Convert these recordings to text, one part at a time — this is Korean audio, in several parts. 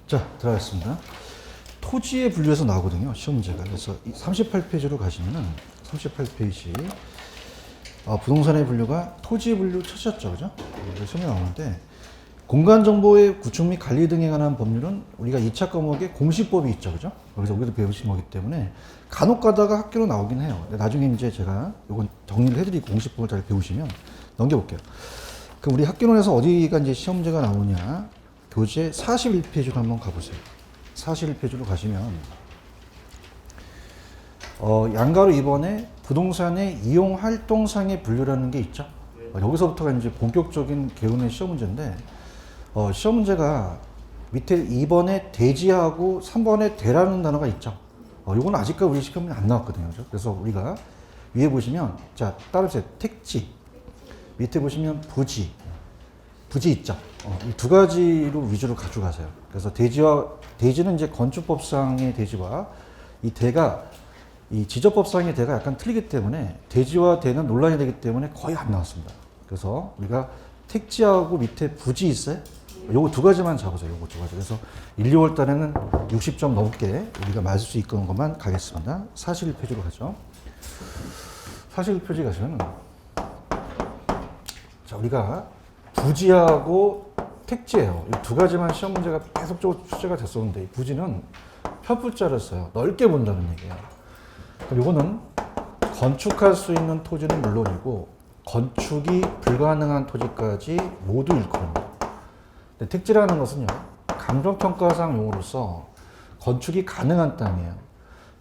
자, 들어가겠습니다. 토지의 분류에서 나오거든요. 시험 문제가. 그래서 38페이지로 가시면은 38페이지 부동산의 분류가 토지 분류 첫이었죠. 그죠? 시험에 나오는데 공간정보의 구축 및 관리 등에 관한 법률은 우리가 2차 과목에 공시법이 있죠. 그죠? 여기서 우리도 배우신 거기 때문에 간혹 가다가 학교로 나오긴 해요. 근데 나중에 이제 제가 이건 정리를 해드리고 공시법을 잘 배우시면 넘겨볼게요. 그럼 우리 학교론에서 어디가 이제 시험 문제가 나오냐? 교재 41페이지로 한번 가보세요. 41페이지로 가시면 양가로 2번에 부동산의 이용 활동상의 분류라는 게 있죠. 여기서부터가 이제 본격적인 개론의 시험 문제인데 시험 문제가 밑에 2번에 대지하고 3번에 대라는 단어가 있죠. 이건 아직까지 우리 시험에 안 나왔거든요. 그래서 우리가 위에 보시면 자 따라서 택지 밑에 보시면 부지 있죠. 이 두 가지로 위주로 가져가세요. 그래서 대지는 이제 건축법상의 대지와 이 대가 이 지적법상의 대가 약간 틀리기 때문에 대지와 대는 논란이 되기 때문에 거의 안 나왔습니다. 그래서 우리가 택지하고 밑에 부지 있어요. 요거 두 가지만 잡으세요. 요거 두 가지. 그래서 1, 2월 달에는 60점 넘게 우리가 맞을 수 있는 것만 가겠습니다. 41페이지로 가죠. 41페이지 가시면은 자 우리가 부지하고 택지예요. 이 두 가지만 시험 문제가 계속적으로 출제가 됐었는데 이 부지는 편풀자를 써요. 넓게 본다는 얘기예요. 그럼 이거는 건축할 수 있는 토지는 물론이고 건축이 불가능한 토지까지 모두 일컬습니다. 근데 택지라는 것은요. 감정평가상 용어로서 건축이 가능한 땅이에요.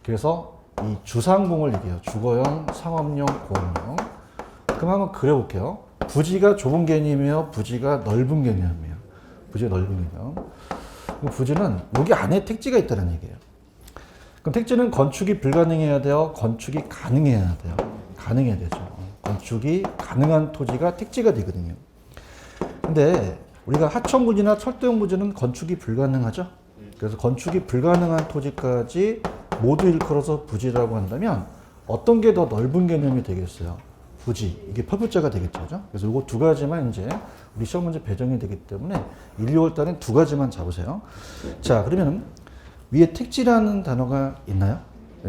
그래서 이 주상공을 얘기해요. 주거용, 상업용, 공업용. 그럼 한번 그려볼게요. 부지가 좁은 개념이에요? 부지가 넓은 개념이에요? 부지가 넓은 개념. 부지는 여기 안에 택지가 있다는 얘기예요. 그럼 택지는 건축이 불가능해야 돼요? 건축이 가능해야 돼요? 가능해야 되죠. 건축이 가능한 토지가 택지가 되거든요. 근데 우리가 하천부지나 철도용 부지는 건축이 불가능하죠? 그래서 건축이 불가능한 토지까지 모두 일컬어서 부지라고 한다면 어떤 게 더 넓은 개념이 되겠어요? 부지. 이게 퍼붓자가 되겠죠. 그죠? 그래서 이거 두 가지만 이제 우리 시험 문제 배정이 되기 때문에 1, 2월 달엔 두 가지만 잡으세요. 자, 그러면 위에 택지라는 단어가 있나요?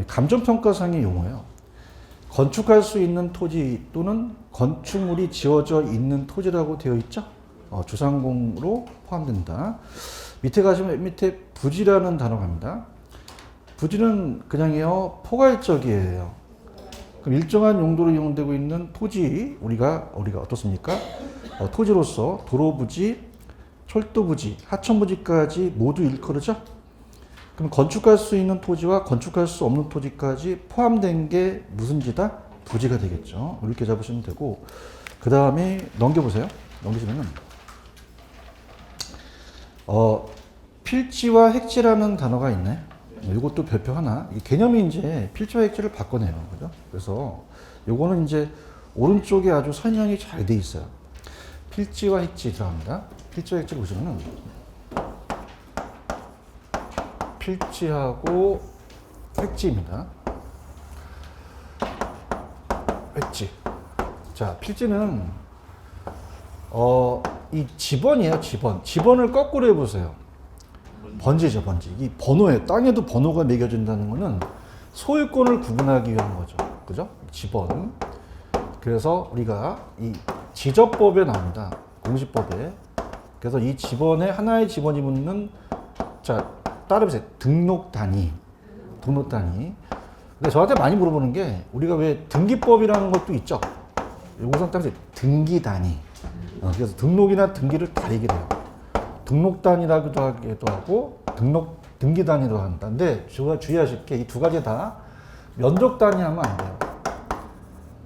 감정평가상의 용어예요. 건축할 수 있는 토지 또는 건축물이 지어져 있는 토지라고 되어 있죠? 주상공으로 포함된다. 밑에 가시면 밑에 부지라는 단어가 갑니다. 부지는 그냥요, 포괄적이에요. 그럼 일정한 용도로 이용되고 있는 토지, 우리가 어떻습니까? 토지로서 도로부지, 철도부지, 하천부지까지 모두 일컬으죠? 그럼 건축할 수 있는 토지와 건축할 수 없는 토지까지 포함된 게 무슨 지다? 부지가 되겠죠. 이렇게 잡으시면 되고, 그 다음에 넘겨보세요. 넘기시면은, 필지와 핵지라는 단어가 있나요? 이것도 별표 하나. 개념이 이제 필지와 핵지를 바꿔내요. 그죠? 그래서 요거는 이제 오른쪽에 아주 설명이 잘 돼 있어요. 필지와 핵지 들어갑니다. 필지와 핵지 보시면은 필지하고 핵지입니다. 핵지. 자, 필지는 이 지번이에요. 지번을 거꾸로 해보세요. 번지죠, 번지. 이 번호예요. 땅에도 번호가 매겨진다는 거는 소유권을 구분하기 위한 거죠. 그죠? 지번. 그래서 우리가 이 지적법에 나옵니다. 공시법에. 그래서 이 지번에 하나의 지번이 묻는 자, 따라해보세요. 등록 단위. 근데 저한테 많이 물어보는 게 우리가 왜 등기법이라는 것도 있죠. 요것은 따라서 등기 단위. 그래서 등록이나 등기를 가리게 돼요. 등록 단위라고도 하기도 하고 등기 단위로 한다. 근데 주의하실 게 이 두 가지 다 면적 단위 하면 안 돼요.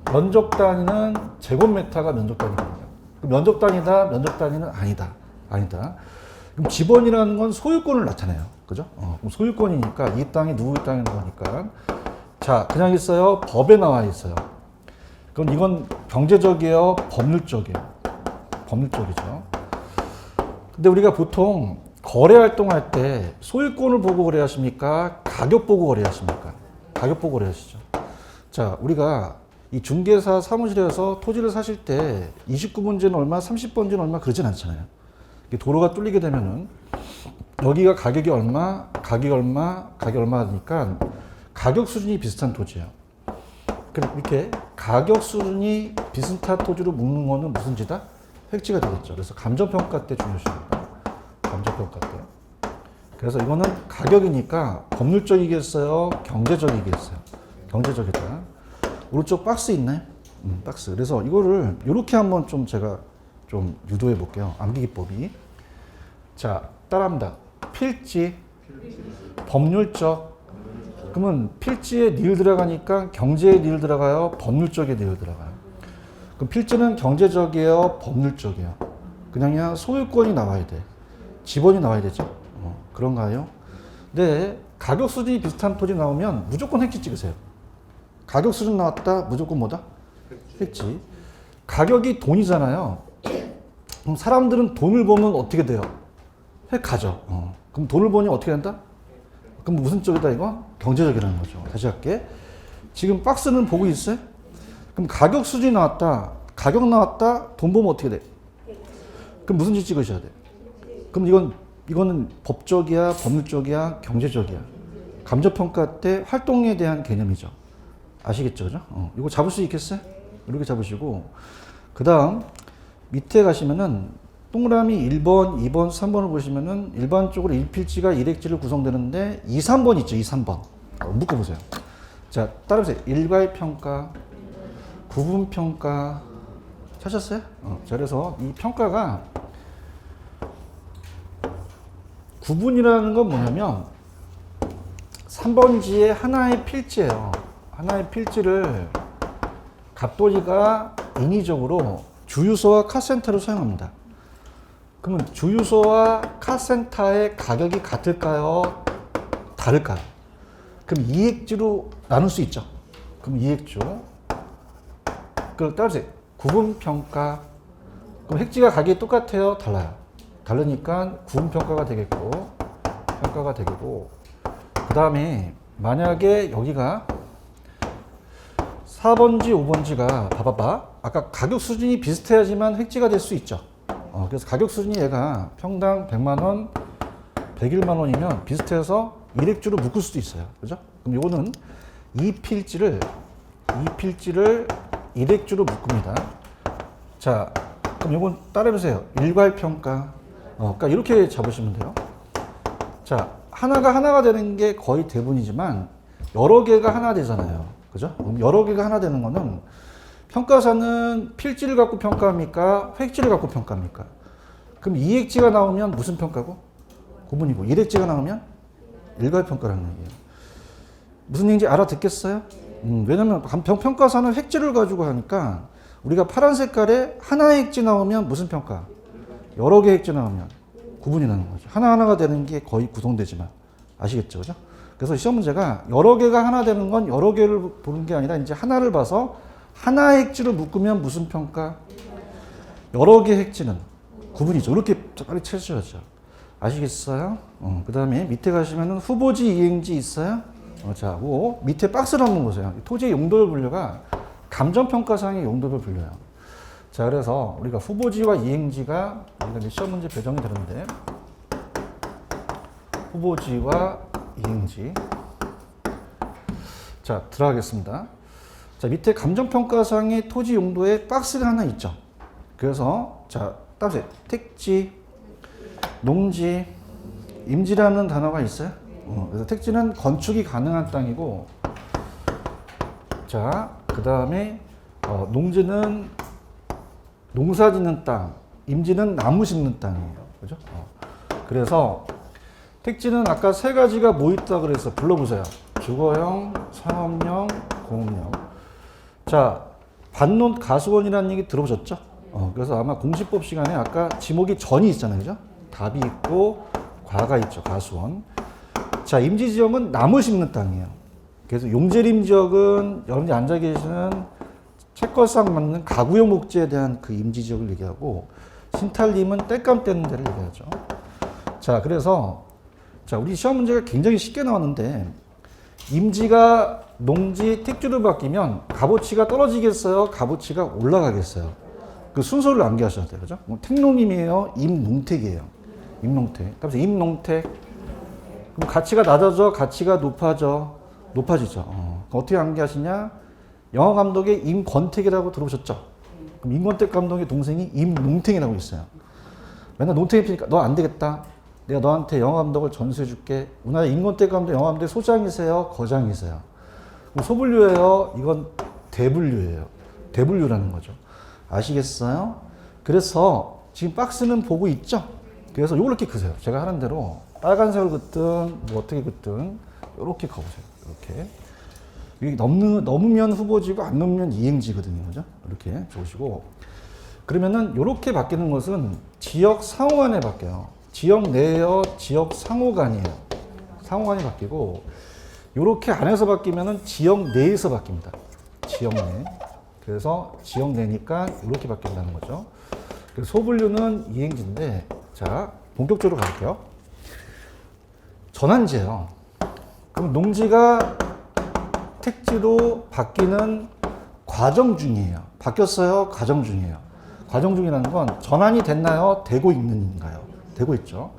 면적 단위는 제곱미터가 면적 단위거든요. 면적 단위다, 면적 단위는 아니다. 그럼 지번이라는 건 소유권을 나타내요. 그죠? 그럼 소유권이니까 이 땅이 누구의 땅인 거니까. 자, 그냥 있어요? 법에 나와 있어요. 그럼 이건 경제적이에요? 법률적이에요? 법률적이죠. 근데 우리가 보통 거래 활동할 때 소유권을 보고 거래하십니까? 가격 보고 거래하십니까? 가격 보고 거래하시죠. 자, 우리가 이 중개사 사무실에서 토지를 사실 때 29번지는 얼마, 30번지는 얼마 그러진 않잖아요. 도로가 뚫리게 되면은 여기가 가격이 얼마, 가격이 얼마, 가격이 얼마 하니까 가격 수준이 비슷한 토지예요. 이렇게 가격 수준이 비슷한 토지로 묶는 거는 무슨 지다? 획지가 되겠죠. 그래서 감정평가 때 중요시합니다. 감정평가 때. 그래서 이거는 가격이니까 법률적이겠어요? 경제적이겠어요? 경제적이다. 오른쪽 박스 있나요? 박스. 그래서 이거를 이렇게 한번 좀 제가 좀 유도해 볼게요. 암기기법이. 자, 따라합니다. 필지, 법률적. 그러면 필지에 닐 들어가니까 경제에 닐 들어가요? 법률적에 닐 들어가요? 그럼 필지는 경제적이에요? 법률적이에요? 그냥 소유권이 나와야 돼. 지번이 나와야 되죠? 그런가요? 네. 가격 수준이 비슷한 토지 나오면 무조건 획지 찍으세요. 가격 수준 나왔다? 무조건 뭐다? 획지. 가격이 돈이잖아요. 그럼 사람들은 돈을 보면 어떻게 돼요? 획 가죠. 그럼 돈을 보니 어떻게 된다? 그럼 무슨 쪽이다 이거? 경제적이라는 거죠. 다시 할게. 지금 박스는 보고 있어요? 그럼 가격 수준이 나왔다. 가격 나왔다. 돈 보면 어떻게 돼? 그럼 무슨 지 찍으셔야 돼? 그럼 이거는 법적이야, 법률적이야, 경제적이야. 감정평가 때 활동에 대한 개념이죠. 아시겠죠? 그죠? 이거 잡을 수 있겠어요? 이렇게 잡으시고. 그 다음, 밑에 가시면은 동그라미 1번, 2번, 3번을 보시면은 일반적으로 1필지가 1획지를 구성되는데 2, 3번 있죠. 2, 3번. 묶어보세요. 자, 따라보세요. 일괄평가, 구분평가. 찾았어요? 자, 그래서 이 평가가 구분이라는 건 뭐냐면 3번지의 하나의 필지예요. 하나의 필지를 갑돌이가 인위적으로 주유소와 카센터로 사용합니다. 그러면 주유소와 카센터의 가격이 같을까요? 다를까요? 그럼 이획지로 나눌 수 있죠. 그럼 이획주. 그럼 따라서 구분평가. 그럼 획지가 가격이 똑같아요? 달라요? 다르니까 구분평가가 되겠고, 평가가 되겠고, 그 다음에 만약에 여기가 4번지, 5번지가 봐봐봐. 아까 가격 수준이 비슷해야지만 획지가 될 수 있죠. 그래서 가격 수준이 얘가 평당 100만 원, 101만 원이면 비슷해서 1획주로 묶을 수도 있어요. 그죠? 그럼 요거는 이 필지를 1획주로 묶습니다. 자, 그럼 요건 따라해보세요. 일괄평가. 그러니까 이렇게 잡으시면 돼요. 자, 하나가 되는 게 거의 대부분이지만 여러 개가 하나 되잖아요. 그죠? 그럼 여러 개가 하나 되는 거는 평가사는 필지를 갖고 평가합니까? 획지를 갖고 평가합니까? 그럼 이획지가 나오면 무슨 평가고? 구분이고. 일획지가 나오면 일괄평가라는 얘기예요. 무슨 얘기인지 알아듣겠어요? 왜냐면 평가사는 획지를 가지고 하니까 우리가 파란 색깔에 하나의 획지 나오면 무슨 평가? 여러 개의 획지 나오면 구분이 나는 거죠. 하나하나가 되는 게 거의 구성되지만. 아시겠죠? 그죠? 그래서 시험 문제가 여러 개가 하나 되는 건 여러 개를 보는 게 아니라 이제 하나를 봐서 하나의 획지를 묶으면 무슨 평가? 여러 개의 획지는 구분이죠. 이렇게 빨리 찾으셔야죠. 아시겠어요? 그 다음에 밑에 가시면은 후보지, 이행지 있어요? 자, 밑에 박스를 한번 보세요. 토지의 용도별 분류가 감정평가상의 용도별 분류예요. 자, 그래서 우리가 후보지와 이행지가 우리가 이제 시험 문제 배정이 되는데 후보지와 이행지. 자, 들어가겠습니다. 자, 밑에 감정평가상의 토지 용도에 박스가 하나 있죠. 그래서 자, 따보세요. 택지, 농지, 임지라는 단어가 있어요. 그래서 택지는 건축이 가능한 땅이고, 자, 그 다음에 농지는 농사 짓는 땅, 임지는 나무 심는 땅이에요. 그죠? 그래서 택지는 아까 세 가지가 뭐 있다 그래서 불러보세요. 주거형, 상업용, 공업용. 자, 반론 가수원이라는 얘기 들어보셨죠? 그래서 아마 공시법 시간에 아까 지목이 전이 있잖아요. 그죠? 답이 있고 과가 있죠. 가수원. 자, 임지지역은 나무 심는 땅이에요. 그래서 용재림지역은 여러분이 앉아 계시는 채권상 맞는 가구용 목재에 대한 그 임지지역을 얘기하고, 신탈림은 땔감 떼는 데를 얘기하죠. 자, 그래서 자, 우리 시험 문제가 굉장히 쉽게 나왔는데 임지가 농지, 택지로 바뀌면 값어치가 떨어지겠어요? 값어치가 올라가겠어요? 그 순서를 암기하셔야 돼요. 그죠? 택농임이에요? 임농택이에요? 임농택. 그래서 임농택. 그럼 가치가 낮아져, 가치가 높아지죠. 어떻게 암기하시냐? 영화 감독의 임권택이라고 들어보셨죠? 그럼 임권택 감독의 동생이 임농택이라고 있어요. 맨날 농택이 피니까 너 안 되겠다. 내가 너한테 영화 감독을 전수해 줄게. 우리나라 임권택 감독 영화 감독의 소장이세요? 거장이세요? 소분류예요? 이건 대분류예요. 대분류라는 거죠. 아시겠어요? 그래서 지금 박스는 보고 있죠? 그래서 요걸 이렇게 그세요. 제가 하는 대로 빨간색을 긋든 뭐 어떻게 긋든 이렇게 가보세요. 이렇게. 이게 넘으면 후보지고 안 넘으면 이행지거든요. 그죠? 이렇게 적으시고. 그러면은 이렇게 바뀌는 것은 지역 상호간에 바뀌어요. 지역 내여 지역 상호간이에요. 상호간이 바뀌고 이렇게 안에서 바뀌면은 지역 내에서 바뀝니다. 지역 내. 그래서 지역 내니까 이렇게 바뀐다는 거죠. 그래서 소분류는 이행지인데 자 본격적으로 갈게요. 전환지예요. 그럼 농지가 택지로 바뀌는 과정 중이에요. 바뀌었어요? 과정 중이에요. 과정 중이라는 건 전환이 됐나요? 되고 있는가요? 되고 있죠.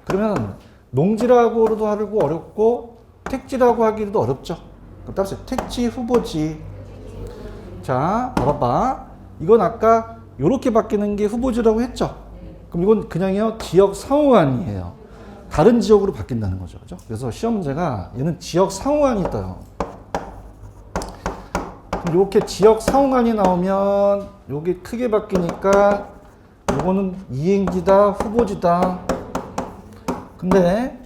그러면 농지라고도 하고 어렵고 택지라고 하기도 어렵죠. 그럼 따라서 택지 후보지. 자, 봐봐. 이건 아까 이렇게 바뀌는 게 후보지라고 했죠. 그럼 이건 그냥요 지역 상호간이에요. 다른 지역으로 바뀐다는 거죠. 그죠? 그래서 시험 문제가 얘는 지역 상호간이 떠요. 이렇게 지역 상호간이 나오면 여기 크게 바뀌니까 요거는 이행지다, 후보지다. 근데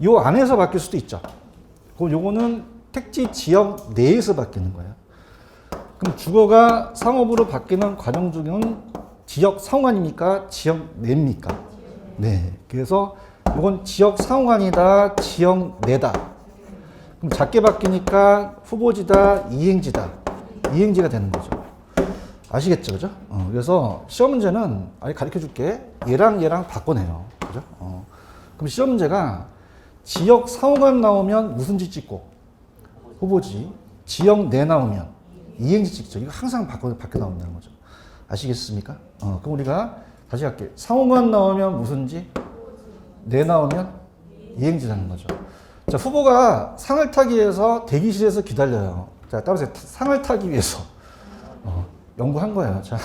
요 안에서 바뀔 수도 있죠. 그럼 요거는 택지 지역 내에서 바뀌는 거예요. 그럼 주거가 상업으로 바뀌는 과정 중은 지역 상호간입니까? 지역 내입니까? 네. 그래서 요건 지역 상호간이다, 지역 내다. 그럼 작게 바뀌니까 후보지다, 이행지다. 이행지가 되는 거죠. 아시겠죠? 그죠? 그래서 시험 문제는 아예 가르쳐 줄게. 얘랑 바꿔내요. 그죠? 그럼 시험 문제가 지역 상호간 나오면 무슨 지 찍고? 후보지. 지역 내 나오면 이행지 찍죠. 이거 항상 바뀌어 나온다는 거죠. 아시겠습니까? 그럼 우리가 다시 할게요. 상호간 나오면 무슨 지? 내 나오면 이행지라는 거죠. 자, 후보가 상을 타기 위해서 대기실에서 기다려요. 자, 따라서 상을 타기 위해서 연구한 거예요. 자,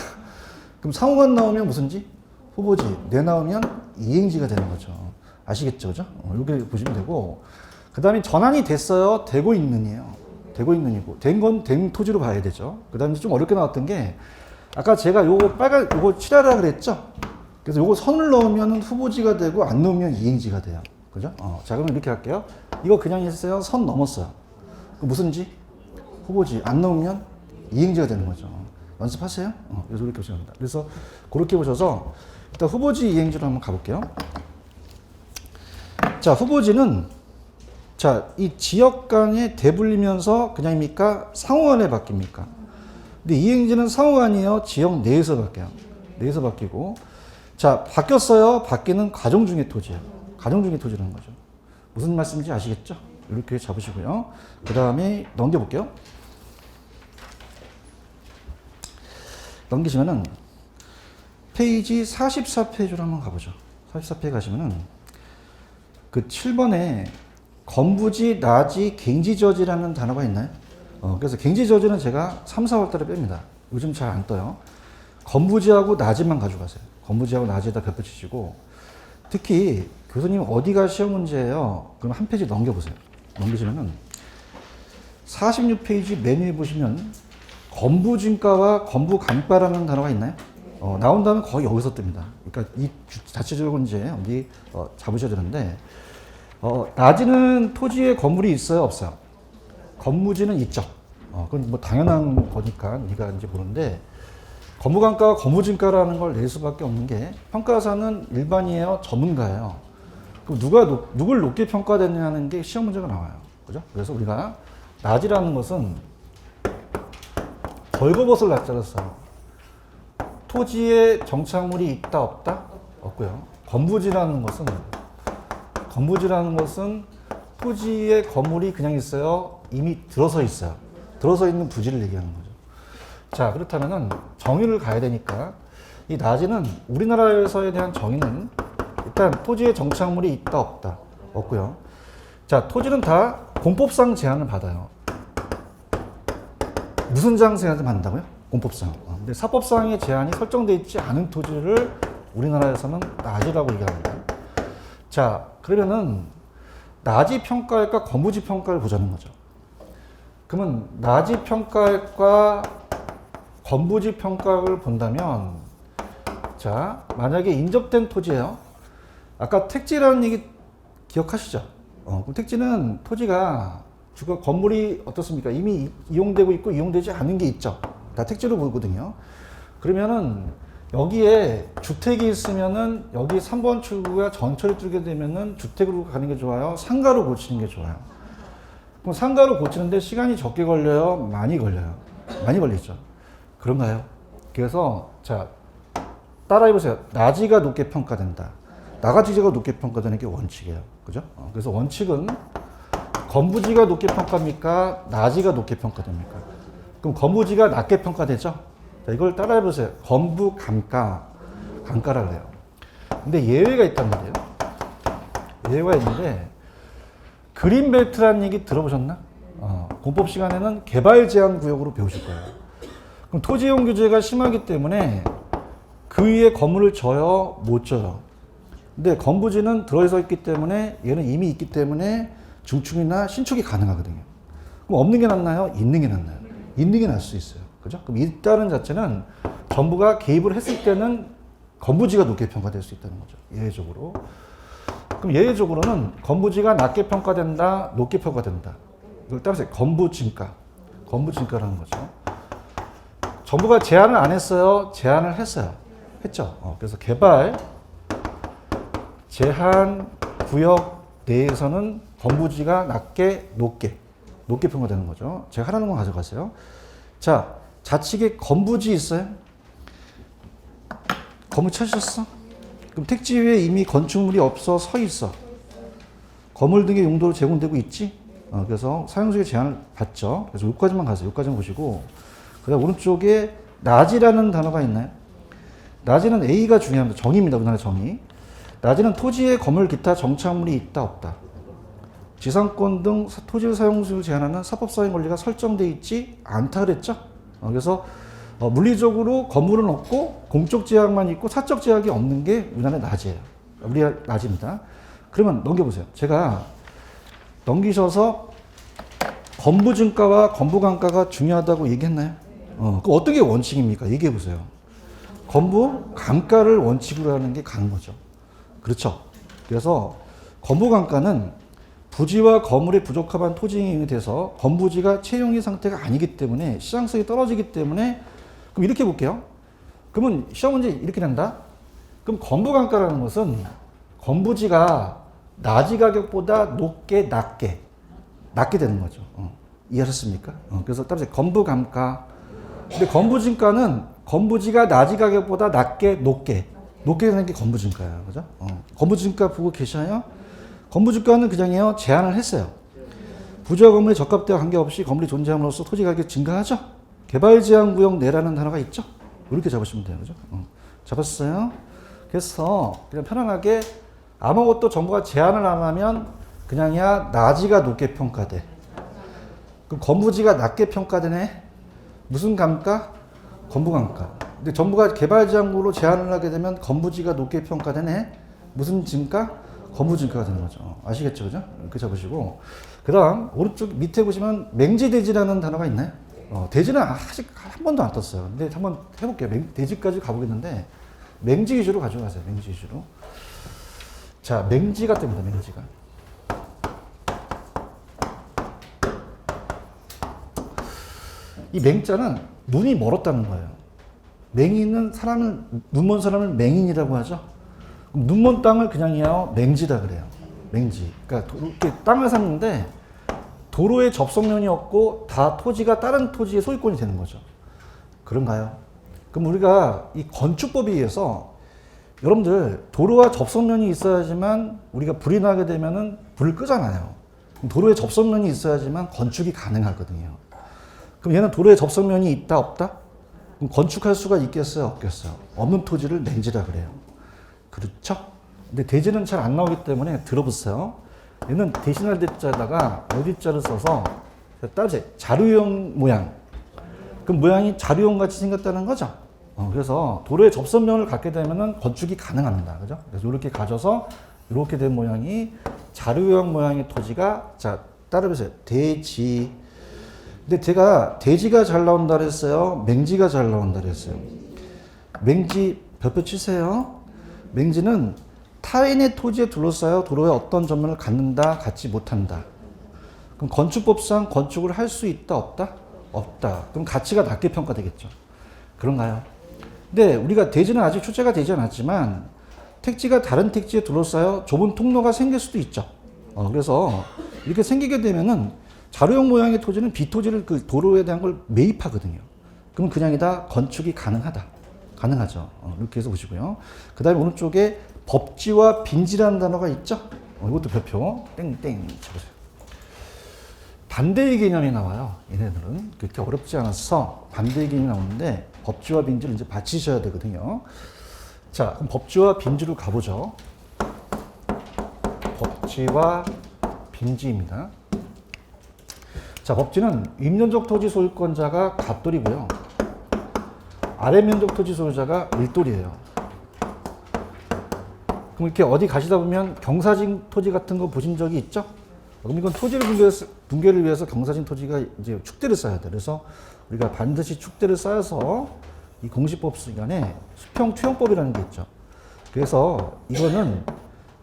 그럼 상호간 나오면 무슨 지? 후보지. 내 나오면 이행지가 되는 거죠. 아시겠죠? 그죠? 이렇게 보시면 되고, 그 다음에 전환이 됐어요? 되고 있는이에요. 되고 있는이고, 된 건 된 토지로 봐야 되죠. 그 다음에 좀 어렵게 나왔던 게, 아까 제가 요거 칠하라 그랬죠? 그래서 요거 선을 넣으면 후보지가 되고, 안 넣으면 이행지가 돼요. 그죠? 자, 그럼 이렇게 할게요. 이거 그냥 했어요? 선 넘었어요. 그 무슨 지? 후보지. 안 넣으면 이행지가 되는 거죠. 연습하세요. 그래서 이렇게 보시면 됩니다. 그래서 그렇게 보셔서 일단 후보지 이행지로 한번 가볼게요. 자, 후보지는 자, 이 지역 간에 대불리면서 그냥입니까? 상호간에 바뀝니까? 근데 이행지는 상호간이에요. 지역 내에서 바뀌어요. 내에서 바뀌고. 자, 바뀌었어요. 바뀌는 과정 중의 토지예요. 과정 중의 토지라는 거죠. 무슨 말씀인지 아시겠죠? 이렇게 잡으시고요. 그 다음에 넘겨볼게요. 넘기시면은 페이지 44페이지로 한번 가보죠. 44페이지 가시면은 그 7번에 건부지, 나지, 갱지저지라는 단어가 있나요? 그래서 갱지저지는 제가 3, 4월 달에 뺍니다. 요즘 잘 안 떠요. 건부지하고 나지만 가져가세요. 건부지하고 나지에다 몇 표 치시고, 특히 교수님 어디가 시험 문제예요? 그럼 한 페이지 넘겨보세요. 넘기시면은 46페이지 맨 위에 보시면 건부진가와 건부간가라는 단어가 있나요? 나온다면 거의 여기서 뜹니다. 그러니까 이 자체적으로 이제 여기 잡으셔야 되는데, 나지는 토지에 건물이 있어요, 없어요? 건무지는 있죠. 그건 뭐 당연한 거니까 우리가 이제 보는데, 건부간가와 건부진가라는 걸 낼 수밖에 없는 게, 평가사는 일반이에요, 전문가예요. 그럼 누굴 높게 평가됐냐는 게 시험 문제가 나와요. 그죠? 그래서 우리가 나지라는 것은 벌거벗을 낮자로 써요. 토지에 정착물이 있다 없다? 없고요. 건부지라는 것은 토지에 건물이 그냥 있어요? 이미 들어서 있어요. 들어서 있는 부지를 얘기하는 거죠. 자, 그렇다면은 정의를 가야 되니까 이 나지는 우리나라에서에 대한 정의는 일단 토지에 정착물이 있다 없다 없고요. 자, 토지는 다 공법상 제한을 받아요. 무슨 장 제한을 받는다고요? 공법상. 근데 사법상의 제한이 설정되어 있지 않은 토지를 우리나라에서는 나지라고 얘기합니다. 자, 그러면은 나지 평가액과 건부지 평가를 보자는 거죠. 그러면 나지 평가액과 건부지 평가를 본다면, 자, 만약에 인접된 토지예요. 아까 택지라는 얘기 기억하시죠? 그럼 택지는 토지가 주거 건물이 어떻습니까? 이미 이용되고 있고 이용되지 않은 게 있죠. 다 택지로 보거든요. 그러면은 여기에 주택이 있으면은 여기 3번 출구가 전철이 뚫게 되면은 주택으로 가는 게 좋아요? 상가로 고치는 게 좋아요? 그럼 상가로 고치는데 시간이 적게 걸려요? 많이 걸려요? 많이 걸리죠. 그런가요? 그래서 자, 따라해보세요. 나지가 높게 평가된다. 나가지가 높게 평가되는 게 원칙이에요. 그죠? 그래서 원칙은 건부지가 높게 평가합니까? 나지가 높게 평가됩니까? 그럼 건부지가 낮게 평가되죠? 자, 이걸 따라해보세요. 건부 감가, 감가라 그래요. 근데 예외가 있단 말이에요. 예외가 있는데, 그린벨트라는 얘기 들어보셨나? 공법 시간에는 개발 제한 구역으로 배우실 거예요. 그럼 토지 이용 규제가 심하기 때문에 그 위에 건물을 져요? 못 져요? 근데 건부지는 들어서 있기 때문에 얘는 이미 있기 때문에 중축이나 신축이 가능하거든요. 그럼 없는 게 낫나요? 있는 게 낫나요? 있는 게 나을 수 있어요. 그죠? 그럼 있다는 자체는 정부가 개입을 했을 때는 건부지가 높게 평가될 수 있다는 거죠. 예외적으로. 그럼 예외적으로는 건부지가 낮게 평가된다, 높게 평가된다. 이걸 따라서 건부진가. 건부진가라는 거죠. 정부가 제한을 안 했어요? 제한을 했어요. 했죠. 그래서 개발 제한 구역 내에서는 건부지가 낮게, 높게 평가되는 거죠. 제가 하라는 건 가져가세요. 자, 좌측에 건부지 있어요? 건물 찾으셨어? 그럼 택지 위에 이미 건축물이 없어 서 있어. 건물 등의 용도로 제공되고 있지? 그래서 사용수의 제한을 받죠. 그래서 여기까지만 가세요. 여기까지만 보시고. 그 다음 오른쪽에 나지라는 단어가 있나요? 나지는 A가 중요합니다. 정의입니다. 우리나라 정의. 나지는 토지에 건물 기타 정착물이 있다 없다. 지상권 등 토지 사용수를 제한하는 사법사용 권리가 설정되어 있지 않다 그랬죠? 그래서 물리적으로 건물은 없고 공적 제약만 있고 사적 제약이 없는 게 우리나라의 나지예요. 우리가 나지입니다. 그러면 넘겨보세요. 제가 넘기셔서 건부증가와 건부감가가 중요하다고 얘기했나요? 그 어떤 게 원칙입니까? 얘기해보세요. 건부 감가를 원칙으로 하는 게 가는 거죠. 그렇죠. 그래서 건부감가는 부지와 건물의 부적합한 토지 이용이 돼서 건부지가 채용의 상태가 아니기 때문에 시장성이 떨어지기 때문에 그럼 이렇게 볼게요. 그러면 시험 문제 이렇게 된다. 그럼 건부감가라는 것은 건부지가 나지 가격보다 낮게 되는 거죠. 이해하셨습니까? 그래서 따라서 건부감가. 근데 건부진가는 건부지가 나지 가격보다 높게 되는 게 건부진가예요. 그죠? 건부진가 보고 계셔요? 건부주가는 그냥요 제한을 했어요. 부지와 건물의 적합대와 관계없이 건물이 존재함으로써 토지 가격이 증가하죠. 개발 제한 구역 내라는 단어가 있죠. 이렇게 잡으시면 돼요, 그죠? 잡았어요. 그래서 그냥 편안하게 아무것도 정부가 제한을 안 하면 그냥이야 나지가 높게 평가돼. 그럼 건부지가 낮게 평가되네. 무슨 감가? 건부감가. 근데 정부가 개발 제한구로 제한을 하게 되면 건부지가 높게 평가되네. 무슨 증가? 건부증가가 되는 거죠. 아시겠죠? 그죠? 이렇게 잡으시고. 그 다음, 오른쪽 밑에 보시면 맹지대지라는 단어가 있나요? 대지는 아직 한 번도 안 떴어요. 근데 한번 해볼게요. 대지까지 가보겠는데, 맹지 위주로 가져가세요. 맹지 위주로. 자, 맹지가 뜹니다. 맹지가. 이 맹자는 눈이 멀었다는 거예요. 맹인은 눈 먼 사람을 맹인이라고 하죠. 눈먼 땅을 그냥이요 맹지다 그래요. 맹지. 그러니까 이렇게 땅을 샀는데 도로에 접속면이 없고 다 토지가 다른 토지의 소유권이 되는 거죠. 그런가요? 그럼 우리가 이 건축법에 의해서 여러분들 도로와 접속면이 있어야지만 우리가 불이 나게 되면은 불을 끄잖아요. 도로에 접속면이 있어야지만 건축이 가능하거든요. 그럼 얘는 도로에 접속면이 있다 없다? 그럼 건축할 수가 있겠어요 없겠어요? 없는 토지를 맹지라 그래요. 그렇죠? 근데 대지는 잘 안 나오기 때문에 들어보세요. 얘는 대신할 대자에다가 어디자를 써서 따라서 자루형 모양. 그럼 모양이 자루형 같이 생겼다는 거죠. 그래서 도로에 접선면을 갖게 되면은 건축이 가능합니다. 그죠? 그래서 이렇게 가져서 이렇게 된 모양이 자루형 모양의 토지가 자 따라보세요. 대지. 근데 제가 대지가 잘 나온다 그랬어요. 맹지가 잘 나온다 그랬어요. 맹지 별표 치세요. 맹지는 타인의 토지에 둘러싸여 도로에 어떤 전면을 갖는다, 갖지 못한다. 그럼 건축법상 건축을 할 수 있다, 없다? 없다. 그럼 가치가 낮게 평가되겠죠. 그런가요? 근데 우리가 대지는 아직 출제가 되지 않았지만 택지가 다른 택지에 둘러싸여 좁은 통로가 생길 수도 있죠. 그래서 이렇게 생기게 되면은 자루형 모양의 토지는 비토지를 그 도로에 대한 걸 매입하거든요. 그럼 그냥이다 건축이 가능하다. 가능하죠. 이렇게 해서 보시고요. 그 다음에 오른쪽에 법지와 빈지라는 단어가 있죠. 이것도 별표 땡땡 쳐보세요. 반대의 개념이 나와요. 얘네들은 그렇게 어렵지 않아서 반대의 개념이 나오는데 법지와 빈지를 이제 받치셔야 되거든요. 자, 그럼 법지와 빈지로 가보죠. 법지와 빈지입니다. 자, 법지는 윗면적 토지 소유권자가 갑돌이고요. 아래면적 토지 소유자가 일돌이에요. 그럼 이렇게 어디 가시다 보면 경사진 토지 같은 거 보신 적이 있죠? 그럼 이건 토지를 분개를 위해서 경사진 토지가 이제 축대를 쌓아야 돼. 그래서 우리가 반드시 축대를 쌓아서 이 공시법 시간에 수평 투영법이라는 게 있죠. 그래서 이거는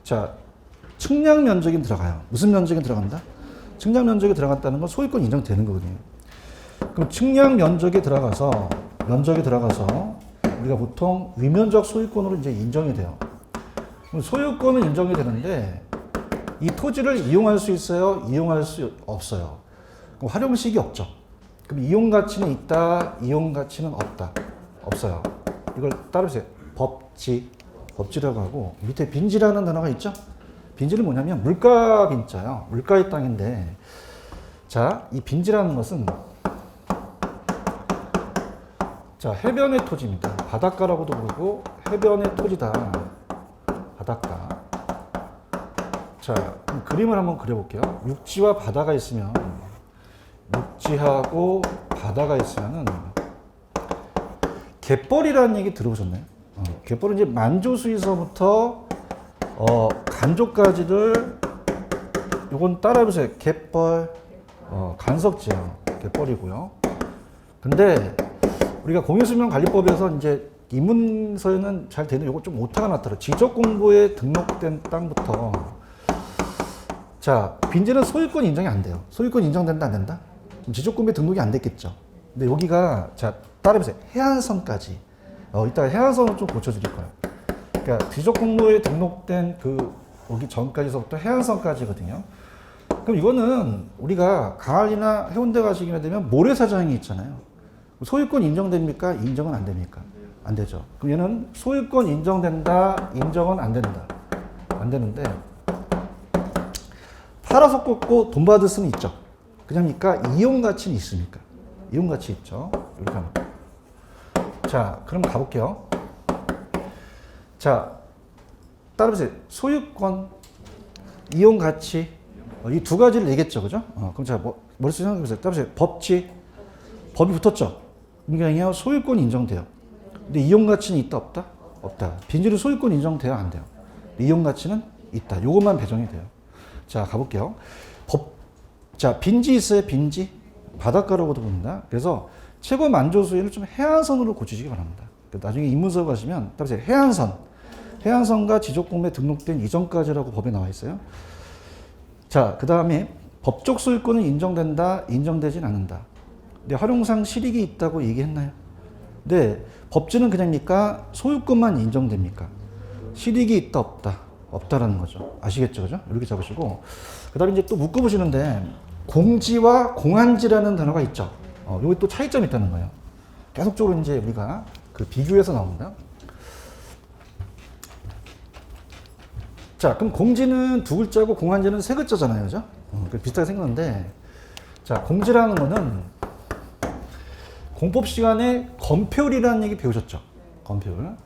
자 측량 면적이 들어가요. 무슨 면적이 들어간다? 측량 면적이 들어갔다는 건 소유권 인정되는 거거든요. 그럼 측량 면적에 들어가서 우리가 보통 위면적 소유권으로 이제 인정이 돼요. 그럼 소유권은 인정이 되는데 이 토지를 이용할 수 있어요? 이용할 수 없어요. 그럼 활용식이 없죠. 그럼 이용 가치는 있다, 이용 가치는 없다. 없어요. 이걸 따라보세요. 법지라고 하고 밑에 빈지라는 단어가 있죠? 빈지는 뭐냐면 물가 빈자요. 물가의 땅인데 자, 이 빈지라는 것은 자, 해변의 토지입니다. 바닷가라고도 부르고 해변의 토지다. 바닷가. 자, 그럼 그림을 한번 그려볼게요. 육지와 바다가 있으면 육지하고 바다가 있으면은 갯벌이라는 얘기 들어보셨나요? 갯벌은 이제 만조수에서부터 간조까지를 요건 따라해보세요. 갯벌 간석지요. 갯벌이고요. 근데 우리가 공유수명관리법에서 이제 입문서에는 잘 되는 요거 좀 오타가 났더라고요. 지적공부에 등록된 땅부터 자 빈지는 소유권 인정이 안 돼요. 소유권 인정된다 안 된다? 지적공부에 등록이 안 됐겠죠. 근데 여기가 자 따라해보세요. 해안선까지 이따가 해안선을 좀 고쳐드릴 거예요. 그러니까 지적공부에 등록된 그 오기 전까지서부터 해안선까지거든요. 그럼 이거는 우리가 강안이나 해운대 가시게 되면 모래사장이 있잖아요. 소유권 인정됩니까? 인정은 안 됩니까? 안 되죠. 그럼 얘는 소유권 인정된다, 인정은 안 된다. 안 되는데 팔아서 꽂고 돈 받을 수는 있죠. 그냥니까 이용 가치는 있습니까? 이용 가치 있죠. 이렇게 하면. 자, 그럼 가볼게요. 자, 따라보세요. 소유권, 이용 가치 이 두 가지를 내겠죠, 그죠? 그럼 자 머릿속에 생각해보세요. 따라보세요. 법이 붙었죠. 그러니까 소유권 인정돼요. 근데 이용 가치는 있다 없다? 없다. 빈지는 소유권 인정돼요, 안 돼요? 이용 가치는 있다. 요것만 배정이 돼요. 자, 가볼게요. 자, 빈지 있어요, 빈지. 바닷가라고도 부른다. 그래서 최고 만조수위를 좀 해안선으로 고치시기 바랍니다. 나중에 입문서 가시면 따라서 해안선과 지적공부에 등록된 이전까지라고 법에 나와 있어요. 자, 그 다음에 법적 소유권은 인정된다, 인정되진 않는다. 근데 활용상 실익이 있다고 얘기했나요? 네, 법지는 그냥니까 소유권만 인정됩니까? 실익이 있다, 없다? 없다라는 거죠. 아시겠죠, 그죠? 이렇게 잡으시고 그 다음에 이제 또 묶어보시는데 공지와 공안지라는 단어가 있죠. 여기 또 차이점이 있다는 거예요. 계속적으로 이제 우리가 그 비교해서 나옵니다. 자, 그럼 공지는 두 글자고 공안지는 세 글자잖아요, 그죠? 비슷하게 생겼는데, 자, 공지라는 거는 공법 시간에 건폐율이라는 얘기 배우셨죠? 건폐율.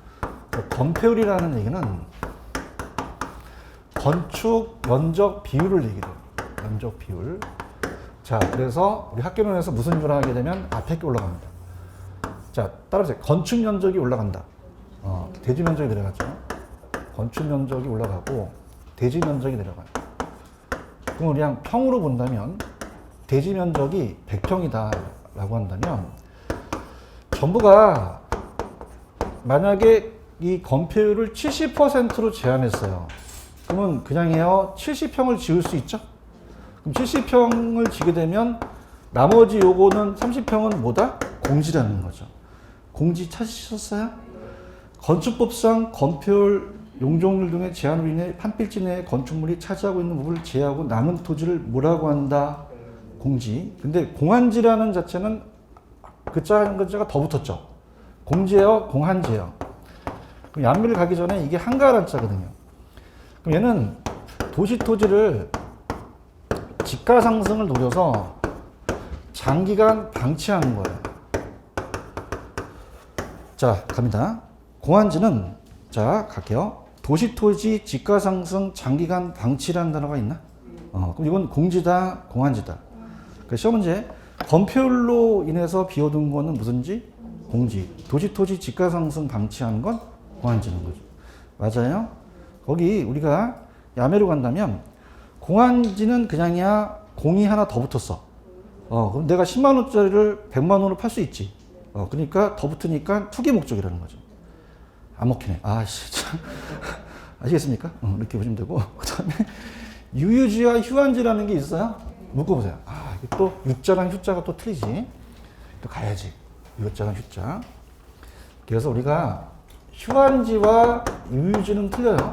건폐율이라는 얘기는 건축 면적 비율을 얘기해요. 면적 비율. 자, 그래서 우리 학교론에서 무슨 비율을 하게 되면 앞에 게 올라갑니다. 자, 따라서 건축 면적이 올라간다. 대지 면적이 내려가죠. 건축 면적이 올라가고 대지 면적이 내려가요. 그럼 그냥 평으로 본다면 대지 면적이 100평이다 라고 한다면 정부가 만약에 이 건폐율을 70%로 제한했어요. 그러면 그냥 해요. 70평을 지을 수 있죠? 그럼 70평을 지게 되면 나머지 요거는 30평은 뭐다? 공지라는 거죠. 공지 찾으셨어요? 건축법상 건폐율, 용적률 등의 제한으로 인해 한 필지 내에 건축물이 차지하고 있는 부분을 제외하고 남은 토지를 뭐라고 한다? 공지. 근데 공한지라는 자체는 글자가 더 붙었죠. 공지예요? 공한지예요? 그럼 양미를 가기 전에 이게 한가란 자거든요. 그럼 얘는 도시 토지를 지가 상승을 노려서 장기간 방치하는 거예요. 자, 갑니다. 공한지는, 자, 갈게요. 도시 토지 지가 상승 장기간 방치라는 단어가 있나? 그럼 이건 공지다, 공한지다. 시험 문제, 건폐율로 인해서 비워둔 거는 무슨지? 공지. 도시 토지 지가 상승 방치하는 건 공한지는 거죠. 맞아요? 거기 우리가 야매로 간다면 공한지는 그냥이야 공이 하나 더 붙었어. 그럼 내가 10만 원짜리를 100만 원으로 팔 수 있지. 그러니까 더 붙으니까 투기 목적이라는 거죠. 안 먹히네. 아씨, 참. 아시겠습니까? 이렇게 보시면 되고. 그 다음에 유유지와 휴한지라는 게 있어요. 묶어보세요. 이게 또 유자랑 휴자가 또 틀리지. 또 가야지. 유자랑 휴자. 그래서 우리가 휴한지와 유유지는 틀려요.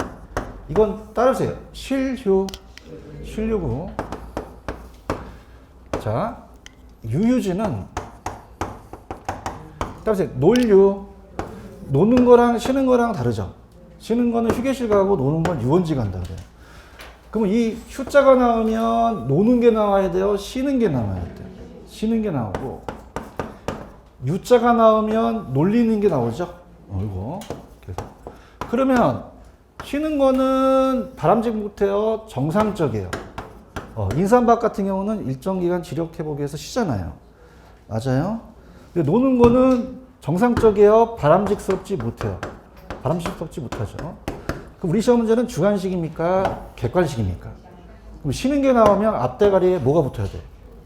이건 따라주세요. 실휴고. 자, 유유지는 따라주세요. 놀유. 노는 거랑 쉬는 거랑 다르죠. 쉬는 거는 휴게실 가고 노는 건 유원지 간다 그래요. 그러면 이 휴자가 나오면 노는 게 나와야 돼요? 쉬는 게 나와야 돼요? 쉬는 게 나오고, 유자가 나오면 놀리는 게 나오죠? 이거. 그러면 쉬는 거는 바람직 못해요? 정상적이에요? 인삼박 같은 경우는 일정 기간 지력 회복해서 쉬잖아요. 맞아요? 근데 노는 거는 정상적이에요? 바람직스럽지 못해요? 바람직스럽지 못하죠. 그럼 우리 시험 문제는 주관식입니까? 객관식입니까? 그럼 쉬는 게 나오면 앞대가리에 뭐가 붙어야 돼?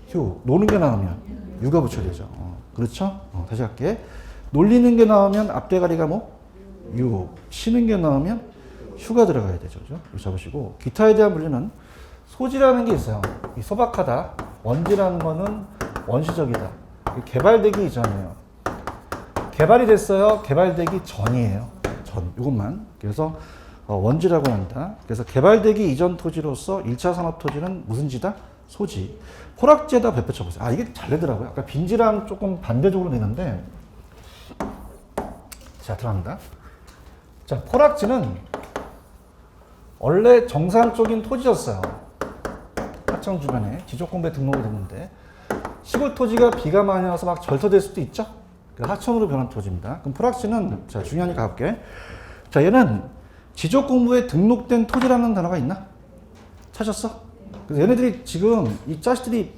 휴. 노는 게 나오면 유가 붙여야 되죠. 그렇죠? 다시 할게. 놀리는 게 나오면 앞대가리가 뭐? 유. 쉬는 게 나오면 휴가 들어가야 되죠. 그죠? 이거 잡으시고. 기타에 대한 분류는 소지라는 게 있어요. 이 소박하다. 원지라는 거는 원시적이다. 개발되기 이전이에요. 개발이 됐어요. 개발되기 전이에요. 전. 이것만. 그래서 원지라고 한다. 그래서 개발되기 이전 토지로서 1차 산업 토지는 무슨 지다? 소지. 포락지에다 배포쳐 보세요. 이게 잘 되더라고요. 아까 빈지랑 조금 반대쪽으로 되는데. 자, 들어갑니다. 자, 포락지는 원래 정상적인 토지였어요. 하청 주변에 지적공부에 등록이 됐는데 시골 토지가 비가 많이 와서 막 절터될 수도 있죠. 하천으로 변한 토지입니다. 그럼 포락지는, 자, 중요하니까 가볼게. 자, 얘는 지적공부에 등록된 토지라는 단어가 있나? 찾았어? 그래서 얘네들이 지금 이 자식들이,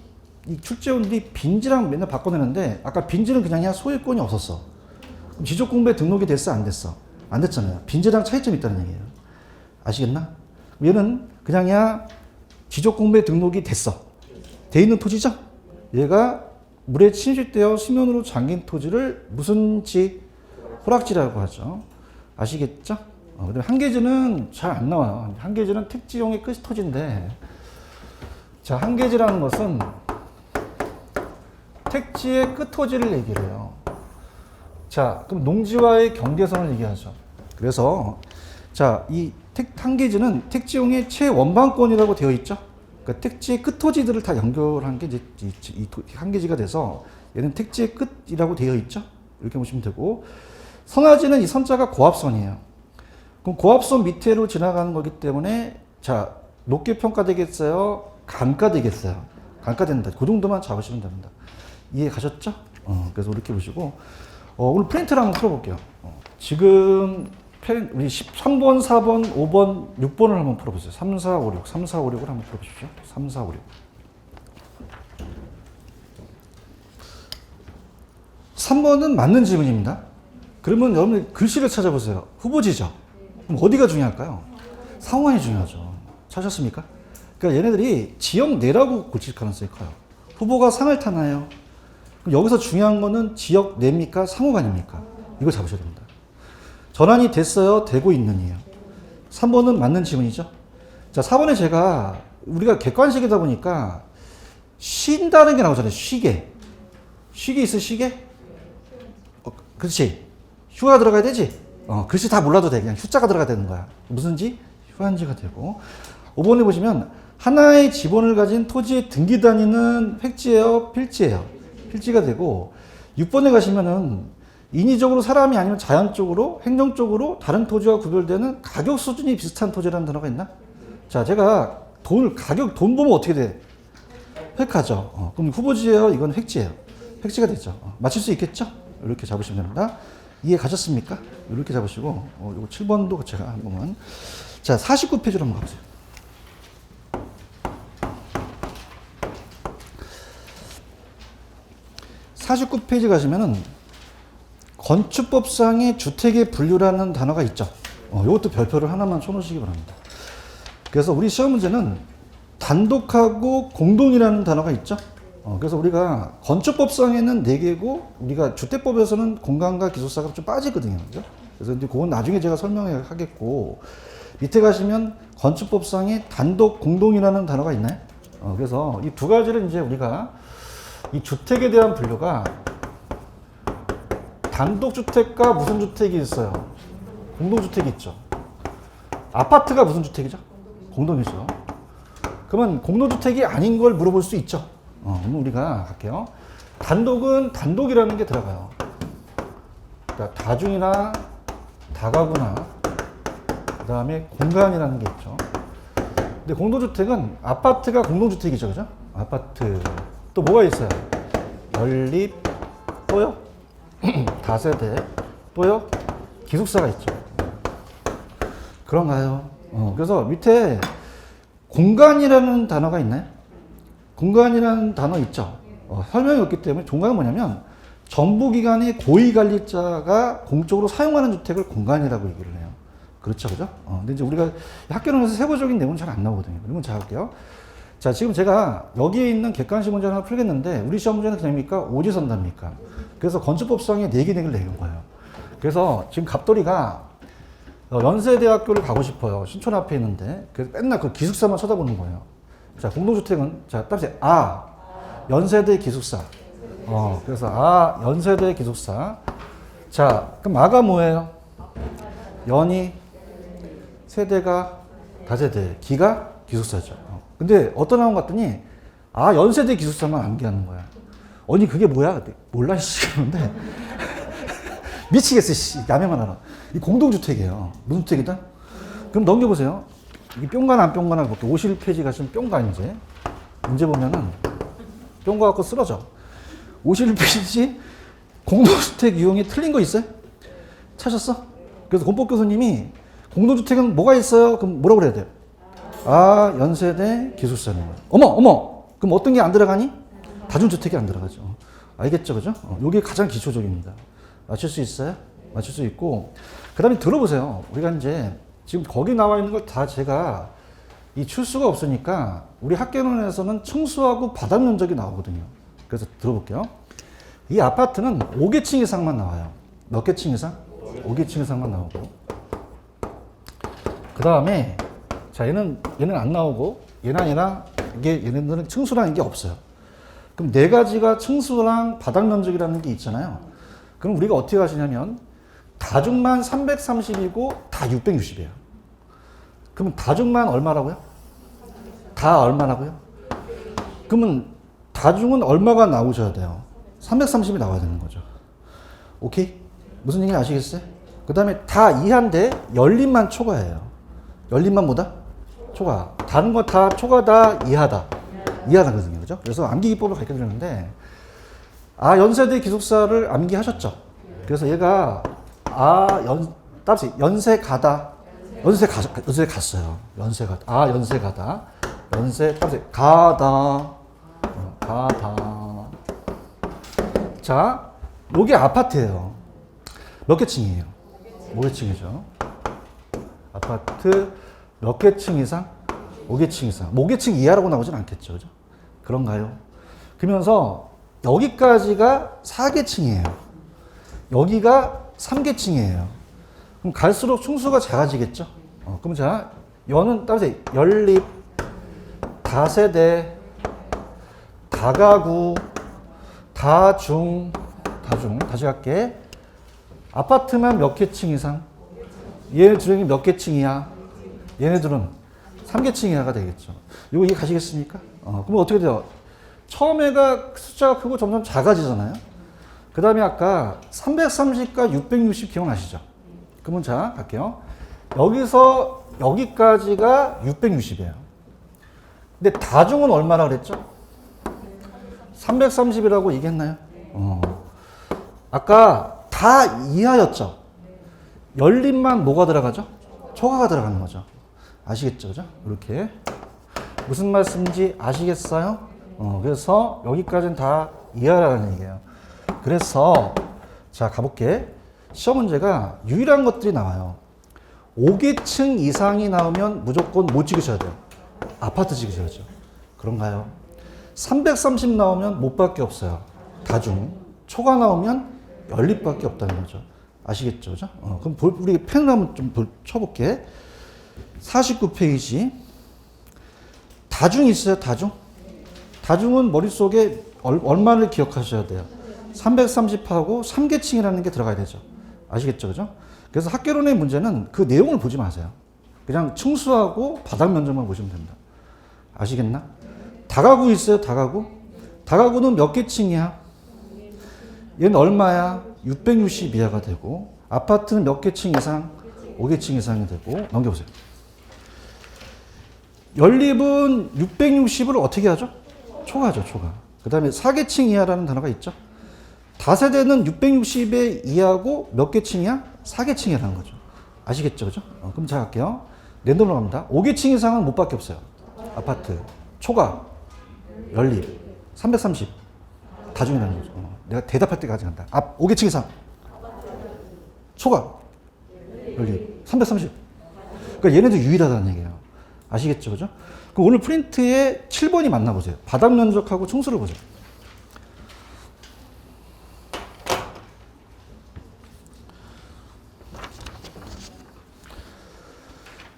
이 출제원들이 빈지랑 맨날 바꿔내는데 아까 빈지는 그냥 소유권이 없었어. 그럼 지적공부에 등록이 됐어? 안 됐어? 안 됐잖아요. 빈지랑 차이점이 있다는 얘기예요. 아시겠나? 얘는 그냥 지적공부에 등록이 됐어. 돼 있는 토지죠? 얘가 물에 침식되어 수면으로 잠긴 토지를 무슨 지? 호락지라고 하죠. 아시겠죠? 그다음에 한계지는 잘 안 나와요. 한계지는 택지용의 끝이 토지인데, 자, 한계지라는 것은 택지의 끝 토지를 얘기를 해요. 자, 그럼 농지와의 경계선을 얘기하죠. 그래서, 자, 이 한계지는 택지용의 최원방권이라고 되어 있죠. 그러니까 택지의 끝 토지들을 다 연결한 게 이제 이 한계지가 돼서 얘는 택지의 끝이라고 되어 있죠. 이렇게 보시면 되고, 선화지는 이 선자가 고압선이에요. 그럼 고압선 밑으로 지나가는 거기 때문에, 자, 높게 평가되겠어요? 감가되겠어요? 감가된다. 그 정도만 잡으시면 됩니다. 이해 가셨죠? 그래서 이렇게 보시고, 오늘 프린트를 한번 풀어볼게요. 지금 우리 13번, 4번, 5번, 6번을 한번 풀어보세요. 3, 4, 5, 6. 3, 4, 5, 6을 한번 풀어보십시오. 3, 4, 5, 6. 3번은 맞는 질문입니다. 그러면 여러분 글씨를 찾아보세요. 후보지죠. 그럼 어디가 중요할까요? 상황이 중요하죠. 찾았습니까? 그러니까 얘네들이 지역 내라고 고칠 가능성이 커요. 후보가 상을 타나요? 그럼 여기서 중요한 거는 지역 내입니까? 상호간입니까? 이거 잡으셔야 됩니다. 전환이 됐어요? 되고 있는이에요. 3번은 맞는 질문이죠. 자, 4번에 제가 우리가 객관식이다 보니까 쉰다는 게 나오잖아요. 쉬게. 쉬게 있어, 쉬게? 그렇지. 휴가 들어가야 되지? 글씨 다 몰라도 돼. 그냥 휴자가 들어가야 되는 거야. 무슨지? 휴한지가 되고. 5번에 보시면 하나의 지번을 가진 토지의 등기 단위는 획지예요? 필지예요? 필지가 되고 6번에 가시면은 인위적으로 사람이 아니면 자연적으로 행정적으로 다른 토지와 구별되는 가격 수준이 비슷한 토지라는 단어가 있나? 자, 제가 돈 보면 어떻게 돼? 획하죠. 그럼 후보지예요? 이건 획지예요. 획지가 되죠. 맞출 수 있겠죠? 이렇게 잡으시면 됩니다. 이해 가셨습니까? 이렇게 잡으시고, 이거 7번도 제가 한 번만. 자, 49페이지로 한번 가보세요. 49페이지 가시면은 건축법상의 주택의 분류라는 단어가 있죠. 이것도 별표를 하나만 쳐놓으시기 바랍니다. 그래서 우리 시험 문제는 단독하고 공동이라는 단어가 있죠. 그래서 우리가 건축법상에는 4개고 우리가 주택법에서는 공간과 기술사가 좀 빠지거든요. 그죠? 그래서 이제 그건 나중에 제가 설명하겠고 밑에 가시면 건축법상에 단독, 공동이라는 단어가 있나요? 그래서 이 두 가지를 이제 우리가 이 주택에 대한 분류가 단독주택과 무슨 주택이 있어요? 공동주택이 있죠. 아파트가 무슨 주택이죠? 공동이죠. 그러면 공동주택이 아닌 걸 물어볼 수 있죠. 그럼 우리가 할게요. 단독은 단독이라는 게 들어가요. 그러니까 다중이나 다가구나 그 다음에 공간이라는 게 있죠. 근데 공동주택은 아파트가 공동주택이죠. 그죠? 아파트. 또 뭐가 있어요? 연립, 또요? 다세대, 또요? 기숙사가 있죠. 그런가요? 그래서 밑에 공간이라는 단어가 있나요? 공간이라는 단어 있죠. 설명이 없기 때문에 공간은 뭐냐면 정부기관의 고위관리자가 공적으로 사용하는 주택을 공간이라고 얘기를 해요. 그렇죠, 그죠? 근데 이제 우리가 학교론에서 세부적인 내용은 잘 안 나오거든요. 그러면 잘 할게요. 자, 지금 제가 여기에 있는 객관식 문제 하나 풀겠는데 우리 시험 문제는 그냥입니까? 오지선답니까? 그래서 건축법상에 4개를 내는 거예요. 그래서 지금 갑돌이가 연세대학교를 가고 싶어요. 신촌 앞에 있는데 그래서 맨날 그 기숙사만 쳐다보는 거예요. 자, 공동주택은 자, 따라서 연세대 기숙사. 그래서 연세대 기숙사. 자, 그럼 아가 뭐예요? 연이 세대가 다세대, 기가 기숙사죠. 근데 어떤 나온 것 같더니 연세대 기숙사만 암기하는 거야. 언니 그게 뭐야? 몰라 씨. 그런데 미치겠어 씨. 야매만 알아. 이 공동주택이에요. 무슨 주택이다? 그럼 넘겨보세요. 이게 뿅간 안 뿅간을 볼게요. 51페이지 가시면 뿅간 이제 문제 보면은 뿅가 갖고 쓰러져. 51페이지 공동주택 유형이 틀린 거 있어요? 찾았어? 그래서 권법 교수님이 공동주택은 뭐가 있어요? 그럼 뭐라고 그래야 돼요? 연세대 기숙사는 거예요. 어머! 그럼 어떤 게 안 들어가니? 다중주택이 안 들어가죠. 알겠죠? 그죠? 요게 가장 기초적입니다. 맞출 수 있어요? 맞출 수 있고. 그 다음에 들어보세요. 우리가 이제 지금 거기 나와 있는 걸 다 제가 이 출수가 없으니까 우리 학개론에서는 층수하고 바닥 면적이 나오거든요. 그래서 들어볼게요. 이 아파트는 5개층 이상만 나와요. 몇 개층 이상? 5개층 이상만 나오고. 그 다음에 자, 얘는 안 나오고 얘는 아니라 얘네들은 층수라는 게 없어요. 그럼 4가지가 층수랑 바닥 면적이라는 게 있잖아요. 그럼 우리가 어떻게 하시냐면 다중만 330이고 다 660이에요. 그러면 다중만 얼마라고요? 다 얼마라고요? 그러면 다중은 얼마가 나오셔야 돼요? 330이 나와야 되는 거죠. 오케이? 무슨 얘기인지 아시겠어요? 그 다음에 다 이하인데 연립만 초과예요. 연립만 뭐다? 초과. 다른 거 다 초과 다 이하다. 이하다거든요. 그죠? 그래서 암기기법을 가르쳐 드렸는데 연세대 기숙사를 암기하셨죠? 그래서 얘가 따라서 연세 가다. 연세 갔어요. 연세 가다. 아, 연세 가다. 연세, 따라서 가다. 가다. 자, 요게 아파트예요. 몇 개 층이에요? 5개층이죠. 아파트 몇 개 층 이상? 5개층 이상. 5개층 이하라고 나오진 않겠죠. 그죠? 그런가요? 그러면서 여기까지가 4개층이에요. 여기가 3개층이에요. 그럼 갈수록 층수가 작아지겠죠? 그럼 자, 여는 따라서 연립, 다세대, 다가구, 다중, 다시 할게. 아파트만 몇 개 층 이상? 얘네들은 몇 개 층이야? 얘네들은 3개층 이하가 되겠죠. 이거 이해 가시겠습니까? 그럼 어떻게 돼요? 처음에가 숫자가 크고 점점 작아지잖아요. 그 다음에 아까 330과 660 기억나시죠? 그러면 자, 갈게요. 여기서 여기까지가 660이에요. 근데 다중은 얼마나 그랬죠? 330이라고 얘기했나요? 아까 다 이하였죠? 연립만 뭐가 들어가죠? 초과가 들어가는 거죠. 아시겠죠? 그죠? 이렇게. 무슨 말씀인지 아시겠어요? 그래서 여기까지는 다 이하라는 얘기예요. 그래서 자, 가볼게. 시험 문제가 유일한 것들이 나와요. 5개층 이상이 나오면 무조건 못 찍으셔야 돼요. 아파트 찍으셔야죠. 그런가요? 330 나오면 못밖에 없어요. 다중. 초과 나오면 연립밖에 없다는 거죠. 아시겠죠? 그죠? 그럼 우리 펜을 한번 좀 쳐볼게. 49페이지. 다중 있어요, 다중? 다중은 머릿속에 얼마를 기억하셔야 돼요? 330하고 3계층이라는 게 들어가야 되죠. 아시겠죠? 그죠? 그래서 학개론의 문제는 그 내용을 보지 마세요. 그냥 층수하고 바닥 면적만 보시면 됩니다. 아시겠나? 다가구 있어요, 다가구? 다가구는 몇 개층이야? 얘는 얼마야? 660 이하가 되고, 아파트는 몇 개층 이상? 5개층 이상이 되고, 넘겨보세요. 연립은 660을 어떻게 하죠? 초과죠, 초과. 그 다음에 4계층 이하라는 단어가 있죠. 다세대는 660의 이하고 몇 개층이야? 4계층이라는 거죠. 아시겠죠, 그죠? 그럼 자, 갈게요. 랜덤으로 갑니다. 5계층 이상은 못 밖에 없어요. 아파트, 초과, 연립, 330. 다중이라는 거죠. 내가 대답할 때까지 간다. 5계층 이상. 초과, 연립, 330. 그러니까 얘네도 유일하다는 얘기예요. 아시겠죠, 그죠? 그럼 오늘 프린트에 7번이 맞나 보세요. 바닥 면적하고 층수를 보세요.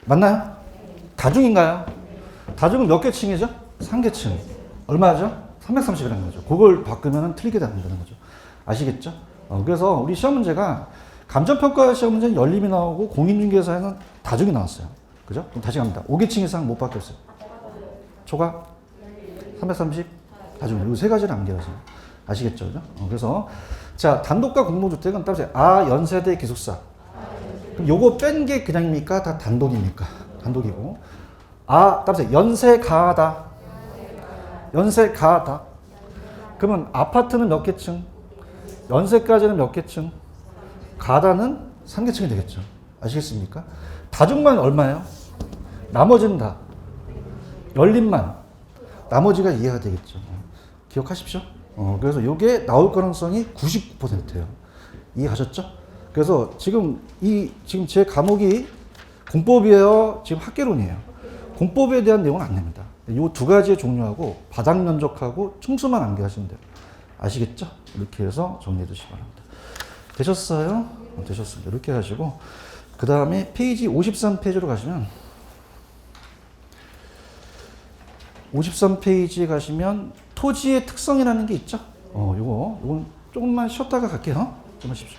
맞나요? 다중인가요? 다중은 몇 개층이죠? 3계층. 얼마죠? 330이라는 거죠. 그걸 바꾸면 틀리게 된다는 거죠. 아시겠죠? 그래서 우리 시험 문제가 감정평가 시험 문제는 연립이 나오고 공인중개사에는 다중이 나왔어요. 그죠? 그럼 다시 갑니다. 5계층 이상 못 바뀌었어요. 초과 330 다중. 이 세 가지를 암기하세요. 아시겠죠? 그죠? 그래서 자, 단독과 공모주택은 따라서 연세대 기숙사. 그럼 요거 뺀 게 그냥입니까? 다 단독입니까? 단독이고. 따라서 연세 가하다. 연세 가하다. 그러면 아파트는 몇 개층? 연세까지는 몇 개층? 가다는 3계층이 되겠죠. 아시겠습니까? 다중만 얼마예요? 나머지는 다. 연립만. 나머지가 이해가 되겠죠. 기억하십시오. 그래서 요게 나올 가능성이 99%예요. 이해하셨죠? 그래서 지금 제 과목이 공법이에요? 지금 학개론이에요. 공법에 대한 내용은 안 냅니다. 이 두 가지의 종류하고 바닥 면적하고 층수만 암기하시면 돼요. 아시겠죠? 이렇게 해서 정리해 두시기 바랍니다. 되셨어요? 되셨습니다. 이렇게 하시고 그 다음에 페이지 53페이지로 가시면 53페이지에 가시면 토지의 특성이라는 게 있죠? 요건 조금만 쉬었다가 갈게요. 좀 하십시오.